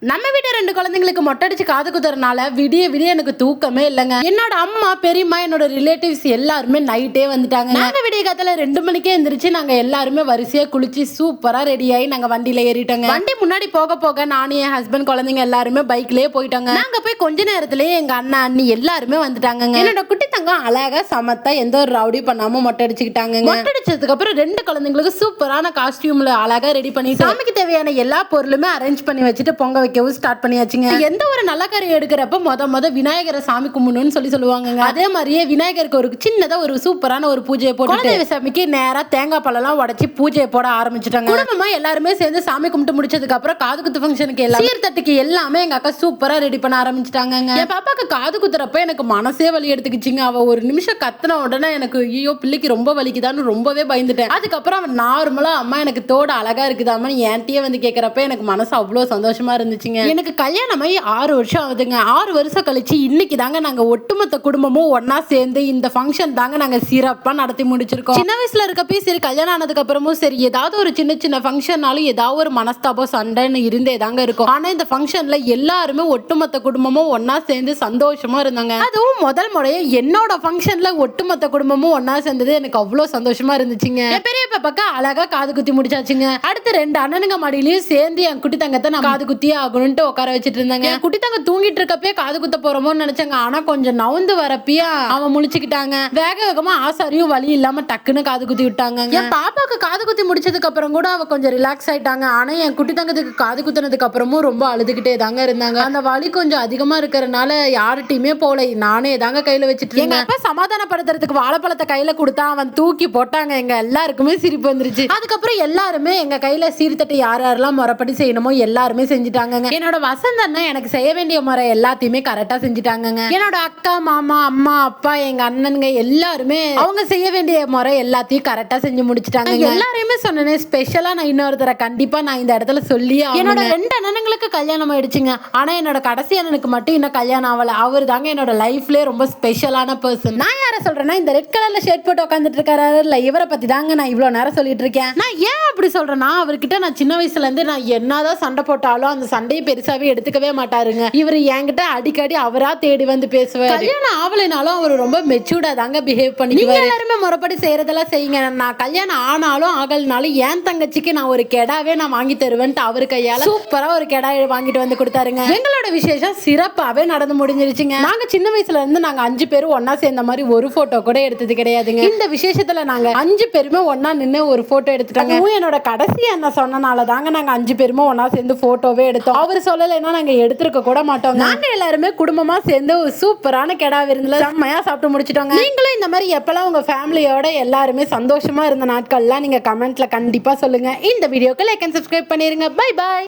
நம்ம வீட்டு 2 குழந்தைங்களுக்கு மொட்டை அடிச்சு காது குத்துறதுனால விடிய விடிய எனக்கு தூக்கமே இல்லைங்க. என்னோட அம்மா பெரியம்மா என்னோட ரிலேட்டிவ்ஸ் எல்லாருமே நைட்டே வந்துட்டாங்க. நாங்க விடிய காலத்துல 2 மணிக்கே எந்திரிச்சு நாங்க எல்லாருமே வரிசையா குளிச்சு சூப்பரா ரெடி ஆகி நாங்க வண்டியில ஏறிட்டோங்க. வண்டி முன்னாடி போக போக நானும் என் ஹஸ்பண்ட் குழந்தைங்க எல்லாருமே பைக்லயே போயிட்டாங்க. நாங்க போய் கொஞ்ச நேரத்திலேயே எங்க அண்ணா அண்ணி எல்லாருமே வந்துட்டாங்க. என்னோட குட்டி தங்கம் அழகா சமத்தா எந்த ஒரு ரவுடி பண்ணாம மொட்டை அடிச்சுக்கிட்டாங்க. மொட்டை அடிச்சதுக்கு அப்புறம் 2 குழந்தைங்களுக்கு சூப்பரான காஸ்டியூம்ல அழகா ரெடி பண்ணி சாமிக்கு தேவையான எல்லா பொருளுமே அரேஞ்ச் பண்ணி வச்சுட்டு பொங்க வைக்கவும் ஸ்டார்ட் பண்ணியாச்சுங்க. எந்த ஒரு நல்ல காரியம் எடுக்கிறப்ப முத விநாயகரை சாமி கும்பிடணும்னு சொல்லுவாங்க. அதே மாதிரியே விநாயகருக்கு ஒரு சின்னதா ஒரு சூப்பரான ஒரு பூஜையை போட்டு சாமிக்கு நேரா தேங்காய் பழம் உடைச்சி பூஜையை போட ஆரம்பிச்சுட்டாங்க. குடும்பமா எல்லாருமே சேர்ந்து சாமி கும்பிட்டு முடிச்சதுக்கு அப்புறம் காது குத்து ஃபங்க்ஷனுக்கு எல்லாம் சீர்தட்டுக்கு எல்லாமே எங்க அக்கா சூப்பரா ரெடி பண்ண ஆரம்பிச்சிட்டாங்க. என் பாப்பாக்கு காது குத்துறப்ப எனக்கு மனசே வலி எடுத்துக்கிச்சுங்க. அவ ஒரு நிமிஷம் கத்துன உடனே எனக்கு ஐயோ பிள்ளைக்கு ரொம்ப வலிக்குதான்னு ரொம்பவே பயந்துட்டேன். அதுக்கப்புறம் அவன் நார்மலா அம்மா எனக்கு தோடு அழகா இருக்குதாமா என்கிட்டயே வந்து கேட்கறப்ப எனக்கு மனசு அவ்வளவு சந்தோஷமா இருந்துச்சுங்க. எனக்கு கல்யாணமாயி 6 வருஷம் ஆகுதுங்க. 6 வருஷம் கழிச்சு இன்னைக்கு தாங்க நாங்க ஒட்டுமொத்த குடும்பமும் ஒன்னா சேர்ந்து இந்த ஃபங்க்ஷன் தாங்க நாங்க சிறப்பா நடத்தி முடிச்சிருக்கோம். சின்ன வயசுல இருக்கப்பே சரி கல்யாணம் ஆனதுக்கு அப்புறமும் சரி ஏதாவது ஒரு சின்ன சின்ன ஃபங்க்ஷன்னாலும் ஏதாவது ஒரு மனஸ்தாபம் சண்டைன்னு இருந்தே தாங்க இருக்கும். ஆனா இந்த ஃபங்க்ஷன்ல எல்லாருமே ஒட்டுமொத்த குடும்பமும் ஒன்னா சேர்ந்து சந்தோஷமா இருந்தாங்க. அதுவும் முதல் முறையா என்னோட ஃபங்க்ஷன்ல ஒட்டுமொத்த குடும்பமும் ஒன்னா சேர்ந்தது எனக்கு அவ்வளவு சந்தோஷமா இருந்துச்சுங்க. பெரிய பாப்பாக்கு அழகா காது குத்தி முடிச்சாச்சுங்க. அடுத்து 2 அண்ணனுங்க மடியிலயும் சேர்ந்து என் குட்டி தங்கத்தை நான் காது குத்தியே ஆகணும்ட்டு உட்கார வச்சிட்டு இருந்தாங்க. என் குட்டி தங்க தூங்கிட்டு இருக்கப்பே காது குத்த போறோமோன்னு நினைச்சாங்க. ஆனா கொஞ்சம் நவுந்து வரப்பியா அவன் முழிச்சுக்கிட்டாங்க. வேக வேகமா ஆசாரியும் வலி இல்லாம டக்குன்னு காது குத்தி விட்டாங்க. என் பாப்பாக்கு காது குத்தி முடிச்சதுக்கு அப்புறம் கூட அவ கொஞ்சம் ரிலாக்ஸ் ஆயிட்டாங்க. ஆனா என் குட்டி தங்கத்துக்கு காது குத்தினதுக்கு அப்புறமும் ரொம்ப அழுதுகிட்டே தாங்க இருந்தாங்க. அந்த வலி கொஞ்சம் அதிகமா இருக்கிறதுனால யார்கிட்டயுமே போல நானே தாங்க கையில வச்சுட்டு எங்க அப்பா சமாதானப்படுத்துறதுக்கு வாழைப்பழத்தை கையில கொடுத்தா அவன் தூக்கி போட்டாங்க. எங்க எல்லாருக்குமே சிரிப்பு வந்துருச்சு. அதுக்கப்புறம் எல்லாருமே எங்க கையில சீர்தட்டு யாரெல்லாம் முறைப்படி செய்யணுமோ எல்லாருமே செஞ்சுட்டாங்க. என்னோட வசந்த அண்ணன் எனக்கு செய்ய வேண்டிய முறை எல்லாத்தையுமே கரெக்டா செஞ்சுட்டாங்க. என்னோட அக்கா மாமா அம்மா அப்பா எங்க அண்ணனுங்க எல்லாருமே அவங்க செய்ய வேண்டிய முறை எல்லாத்தையும் கரெக்டா செஞ்சு முடிச்சுட்டாங்க. எல்லாரையுமே சொன்னேன் ஸ்பெஷலா நான் இன்னொருத்தர கண்டிப்பா நான் இந்த இடத்துல சொல்லி என்னோட 2 அண்ணனுங்களுக்கு கல்யாணம் ஆயிடுச்சுங்க. ஆனா என்னோட கடைசி அண்ணனுக்கு மட்டும் இன்னும் கல்யாணம் ஆகல. அவர் தாங்க என்னோட லைஃப்லயே ரொம்ப ஸ்பெஷலான பர்சன். நான் யார சொல்றேன்னா இந்த ரெட் கலர்ல ஷர்ட் போட்டு உட்காந்துட்டு இருக்காரு இல்ல இவரை பத்தி தாங்க நான் இவ்வளவு நேரம் சொல்லிட்டு இருக்கேன். நான் ஏன் அப்படி சொல்றேன்னா அவர்கிட்ட நான் சின்ன வயசுல இருந்து நான் என்னதான் சண்டை போட்டாலும் அந்த சண்டையை பெருசாவே எடுத்துக்கவே மாட்டாருங்க. இவர் என்கிட்ட அடிக்கடி அவரா தேடி வந்து பேசுவார். கல்யாணம் ஆவலைனாலும் அவர் ரொம்ப மெச்சூர்டா தாங்க பிஹேவ் பண்ணிக்குவாரு. எல்லாருமே முறைப்படி செய்யறதெல்லாம் செய்யுங்க. நான் கல்யாணம் ஆனாலும் ஆகலனாலும் என் தங்கச்சிக்கு நான் ஒரு கெடாவே நான் வாங்கி தருவேன்ட்டு அவரு கையால சூப்பரா ஒரு கெடா வாங்கிட்டு வந்து கொடுத்தாருங்க. எங்களோட விசேஷம் சிறப்பாவே நடந்து முடிஞ்சிருச்சுங்க. நாங்க சின்ன வயசுல இருந்து நாங்க 5 பேரும் ஒன்னா சேர்ந்த மாதிரி ஒரு போட்டோ கூட எடுத்தது கிடையாதுங்க. இந்த விசேஷத்துல நாங்க 5 பேருமே ஒன்னா நின்று ஒரு போட்டோ எடுத்துட்டாங்க. என்னோட கடைசி அண்ணன் சொன்னனால தாங்க நாங்க 5 பேருமே ஒன்னா சேர்ந்து போட்டோவே எடுத்தோம். அவர் சொல்லலைன்னா நாங்க எடுத்திருக்க கூட மாட்டோம். நாங்க எல்லாருமே குடும்பமா சேர்ந்து ஒரு சூப்பரான கெடா விருந்துல செம்மையா சாப்பிட்டு முடிச்சிட்டோங்க. நீங்களும் இந்த மாதிரி எப்பெல்லாம் உங்க ஃபேமிலியோட எல்லாருமே சந்தோஷமா இருந்த நாட்கள்லாம் நீங்க கமெண்ட்ல கண்டிப்பா சொல்லுங்க. இந்த வீடியோக்கு லைக் அண்ட் சப்ஸ்கிரைப் பண்ணிருங்க. Bye bye.